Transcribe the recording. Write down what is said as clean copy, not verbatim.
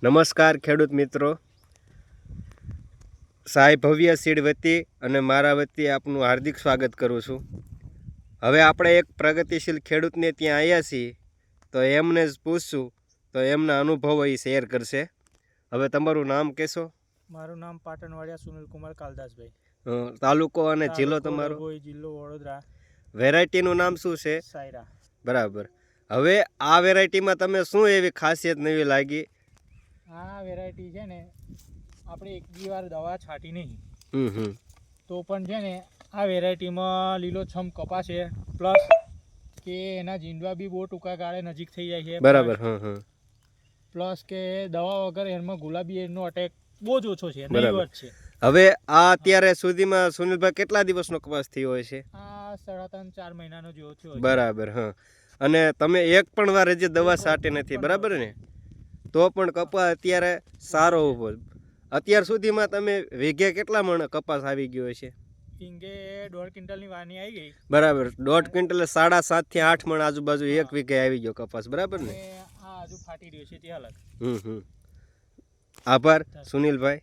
નમસ્કાર ખેડૂત મિત્રો, સાઈ ભવ્ય સીડ વતી અને મારા વતી આપનું હાર્દિક સ્વાગત કરું છું. હવે આપણે એક પ્રગતિશીલ ખેડૂતને ત્યાં આવ્યા છીએ, તો એમને જ પૂછશું તો એમના અનુભવો એ શેર કરશે. હવે તમારું નામ કહેશો? મારું નામ પાટણવાડિયા સુનિલકુમાર કાલદાસભાઈ. તાલુકો અને જિલ્લો તમારો? જિલ્લો વડોદરા. વેરાયટીનું નામ શું છે? સાયરા. બરાબર. હવે આ વેરાયટીમાં તમે શું એવી ખાસિયત નવી લાગી? આ વેરાયટી છે ને, આપણે એક બી વાર દવા છાંટી નહીં તો પણ છે ને આ વેરાયટીમાં લીલોછમ કપાસ છે, પ્લસ કે એના જીંડવા બી બહુ ટૂંકા ગાળે નજીક થઈ જાય છે. બરાબર. પ્લસ કે દવા વગર એમાં ગુલાબી એનો અટેક બહુ જ ઓછો છે, નહીવત છે. હવે આ અત્યારે સુધીમાં સુનિલભાઈ કેટલા દિવસનો કપાસ થયો હોય છે? આ 3.5-4 મહિનાનો જેવો થયો. બરાબર. અને તમે એક પણ વાર હજી દવા છાંટી નથી, બરાબર ને? તો પણ કપાસ અત્યારે સારો ઉભો. અત્યાર સુધીમાં તમે વીઘે કેટલા મણ કપાસ આવી ગયો છે? વીઘે 1.5 ક્વિન્ટલની વાની આવી ગઈ. બરાબર. 1.5 ક્વિન્ટલ 7.5 થી 8 મણ આજુબાજુ એક વીઘે આવી ગયો કપાસ, બરાબર ને? આ હજુ ફાટી રહ્યો છે તે અલગ. આભાર સુનિલભાઈ.